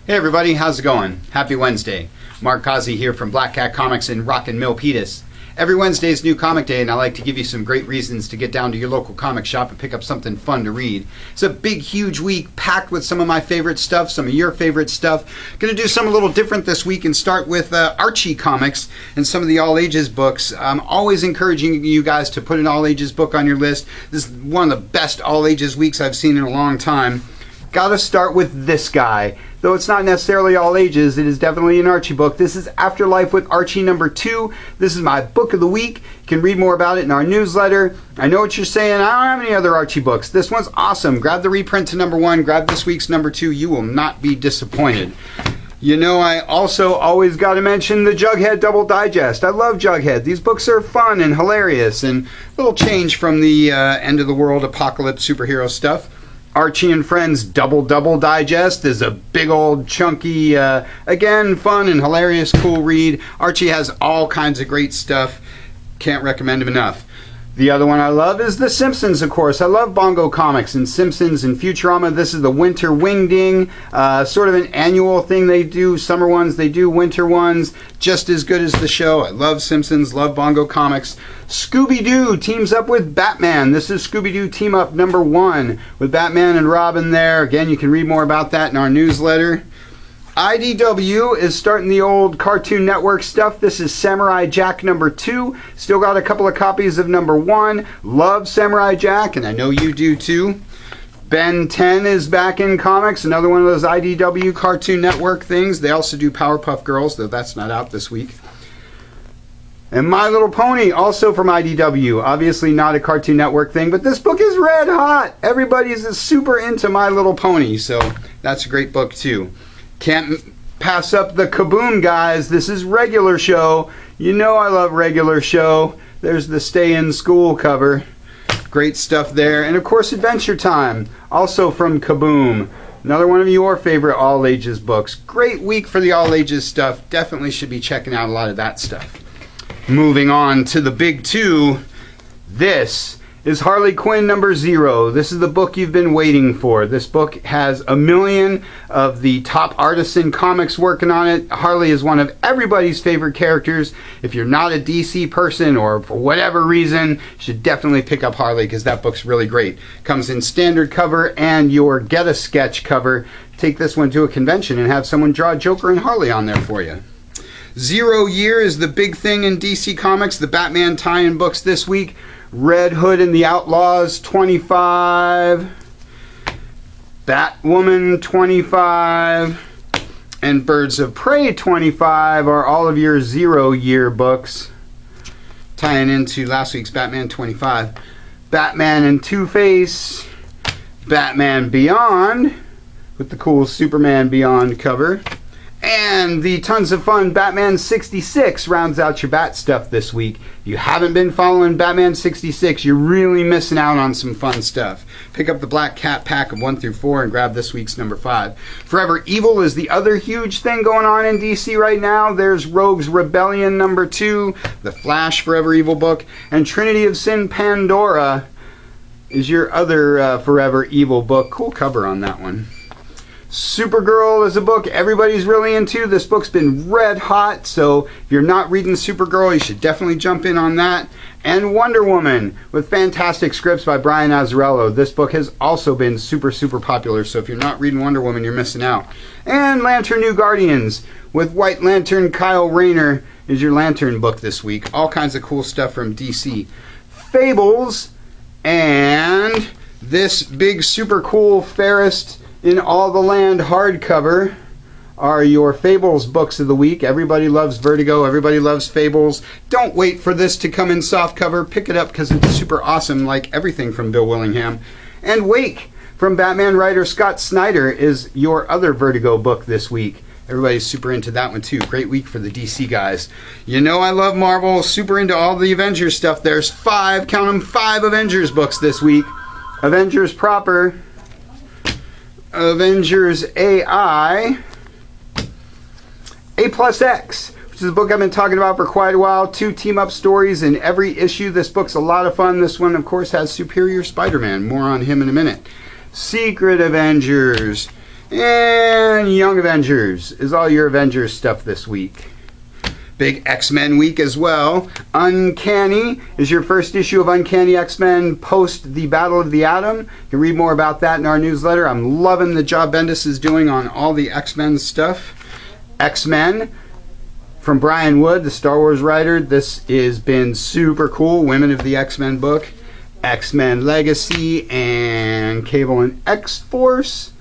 Hey everybody, how's it going? Happy Wednesday. Mark Kazi here from Black Cat Comics in Rockin' Milpitas. Every Wednesday is New Comic Day, and I like to give you some great reasons to get down to your local comic shop and pick up something fun to read. It's a big, huge week packed with some of my favorite stuff, some of your favorite stuff. Going to do something a little different this week and start with Archie comics and some of the all ages books. I'm always encouraging you guys to put an all ages book on your list. This is one of the best all ages weeks I've seen in a long time. Got to start with this guy. Though it's not necessarily all ages, it is definitely an Archie book. This is Afterlife with Archie #2. This is my book of the week. You can read more about it in our newsletter. I know what you're saying. I don't have any other Archie books. This one's awesome. Grab the reprint to #1. Grab this week's #2. You will not be disappointed. You know, I also always got to mention the Jughead Double Digest. I love Jughead. These books are fun and hilarious and a little change from the end of the world apocalypse superhero stuff. Archie and Friends Double Digest is a big old chunky, again, fun and hilarious, cool read. Archie has all kinds of great stuff. Can't recommend him enough. The other one I love is The Simpsons, of course. I love Bongo Comics and Simpsons and Futurama. This is the Winter Wingding, sort of an annual thing they do. Summer ones, they do winter ones. Just as good as the show. I love Simpsons, love Bongo Comics. Scooby-Doo teams up with Batman. This is Scooby-Doo Team Up #1 with Batman and Robin there. Again, you can read more about that in our newsletter. IDW is starting the old Cartoon Network stuff. This is Samurai Jack #2. Still got a couple of copies of #1. Love Samurai Jack, and I know you do too. Ben 10 is back in comics, another one of those IDW Cartoon Network things. They also do Powerpuff Girls, though that's not out this week. And My Little Pony, also from IDW. Obviously not a Cartoon Network thing, but this book is red hot. Everybody's super into My Little Pony, so that's a great book too. Can't pass up the Kaboom guys. This is Regular Show. You know I love Regular Show. There's the Stay in School cover. Great stuff there. And of course Adventure Time, also from Kaboom. Another one of your favorite all ages books. Great week for the all ages stuff. Definitely should be checking out a lot of that stuff. Moving on to the big two. This is Harley Quinn #0. This is the book you've been waiting for. This book has 1 million of the top artists in comics working on it. Harley is one of everybody's favorite characters. If you're not a DC person or for whatever reason, you should definitely pick up Harley because that book's really great. Comes in standard cover and your Get-A-Sketch cover. Take this one to a convention and have someone draw Joker and Harley on there for you. 0 Year is the big thing in DC Comics. The Batman tie-in books this week. Red Hood and the Outlaws 25, Batwoman 25, and Birds of Prey 25 are all of your 0 Year books, tying into last week's Batman 25. Batman and Two-Face, Batman Beyond with the cool Superman Beyond cover. And the tons of fun Batman 66 rounds out your Bat stuff this week. If you haven't been following Batman 66, you're really missing out on some fun stuff. Pick up the Black Cat pack of 1 through 4 and grab this week's #5. Forever Evil is the other huge thing going on in DC right now. There's Rogue's Rebellion #2, the Flash Forever Evil book, and Trinity of Sin Pandora is your other Forever Evil book. Cool cover on that one. Supergirl is a book everybody's really into. This book's been red hot, so if you're not reading Supergirl, you should definitely jump in on that. And Wonder Woman with fantastic scripts by Brian Azzarello. This book has also been super popular, so if you're not reading Wonder Woman, you're missing out. And Lantern New Guardians with White Lantern Kyle Rayner is your Lantern book this week. All kinds of cool stuff from DC. Fables and this big super cool Fairest in All the Land hardcover are your Fables books of the week. Everybody loves Vertigo. Everybody loves Fables. Don't wait for this to come in softcover. Pick it up because it's super awesome, like everything from Bill Willingham. And Wake from Batman writer Scott Snyder is your other Vertigo book this week. Everybody's super into that one too. Great week for the DC guys. You know I love Marvel. Super into all the Avengers stuff. There's 5, count them, 5 Avengers books this week. Avengers proper, Avengers AI, A+X, which is a book I've been talking about for quite a while. 2 team-up stories in every issue. This book's a lot of fun. This one, of course, has Superior Spider-Man. More on him in a minute. Secret Avengers And Young Avengers is all your Avengers stuff this week. Big X-Men week as well. Uncanny is your first issue of Uncanny X-Men post the Battle of the Atom. You can read more about that in our newsletter. I'm loving the job Bendis is doing on all the X-Men stuff. X-Men from Brian Wood, the Star Wars writer. This has been super cool. Women of the X-Men book. X-Men Legacy and Cable and X-Force.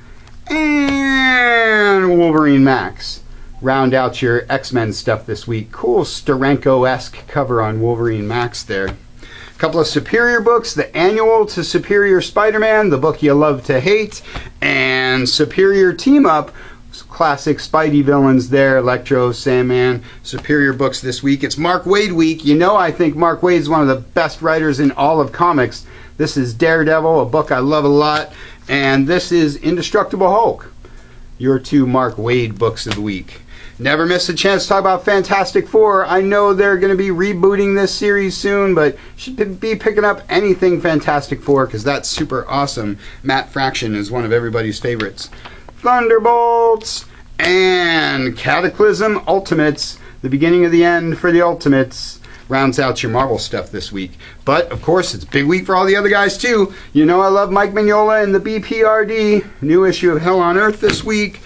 And Wolverine Max. Round out your X-Men stuff this week. Cool Steranko-esque cover on Wolverine Max there. A couple of Superior books. The Annual to Superior Spider-Man, the book you love to hate. And Superior Team Up, classic Spidey villains there. Electro, Sandman. Superior books this week. It's Mark Waid week. You know I think Mark Waid's one of the best writers in all of comics. This is Daredevil, a book I love a lot. And this is Indestructible Hulk. Your two Mark Waid books of the week. Never miss a chance to talk about Fantastic Four. I know they're going to be rebooting this series soon, but should be picking up anything Fantastic Four because that's super awesome. Matt Fraction is one of everybody's favorites. Thunderbolts and Cataclysm Ultimates. The beginning of the end for the Ultimates rounds out your Marvel stuff this week. But, of course, it's a big week for all the other guys, too. You know I love Mike Mignola and the BPRD. New issue of Hell on Earth this week.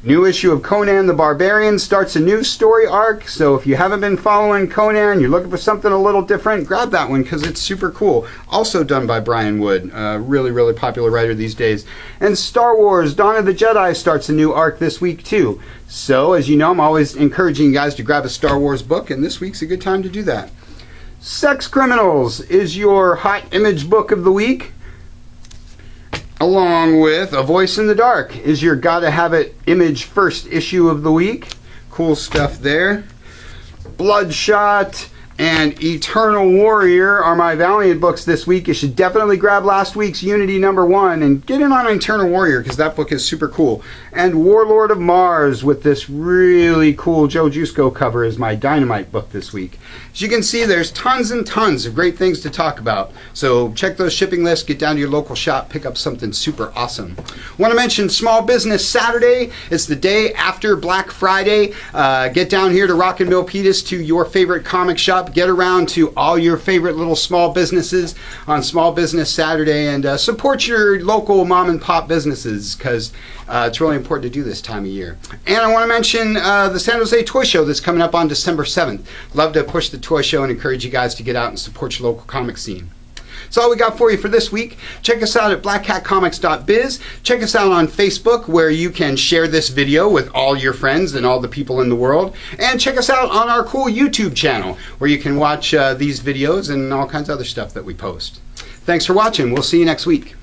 New issue of Conan the Barbarian starts a new story arc, so if you haven't been following Conan, you're looking for something a little different, grab that one because it's super cool. Also done by Brian Wood, really, really popular writer these days. And Star Wars Dawn of the Jedi starts a new arc this week too. So, as you know, I'm always encouraging you guys to grab a Star Wars book, and this week's a good time to do that. Sex Criminals is your hot image book of the week. Along with A Voice in the Dark is your Gotta Have It Image first issue of the week. Cool stuff there. Bloodshot and Eternal Warrior are my Valiant books this week. You should definitely grab last week's Unity #1 and get in on Eternal Warrior because that book is super cool. And Warlord of Mars with this really cool Joe Jusko cover is my Dynamite book this week. As you can see, there's tons and tons of great things to talk about. So check those shipping lists, get down to your local shop, pick up something super awesome. Want to mention Small Business Saturday. It's the day after Black Friday. Get down here to Rock and Milpitas to your favorite comic shop. Get around to all your favorite little small businesses on Small Business Saturday and support your local mom and pop businesses because it's really important to do this time of year. And I want to mention the San Jose Toy Show that's coming up on December 7th. Love to push the toy show and encourage you guys to get out and support your local comic scene. That's all we got for you for this week. Check us out at blackhatcomics.biz. Check us out on Facebook where you can share this video with all your friends and all the people in the world. And check us out on our cool YouTube channel where you can watch these videos and all kinds of other stuff that we post. Thanks for watching. We'll see you next week.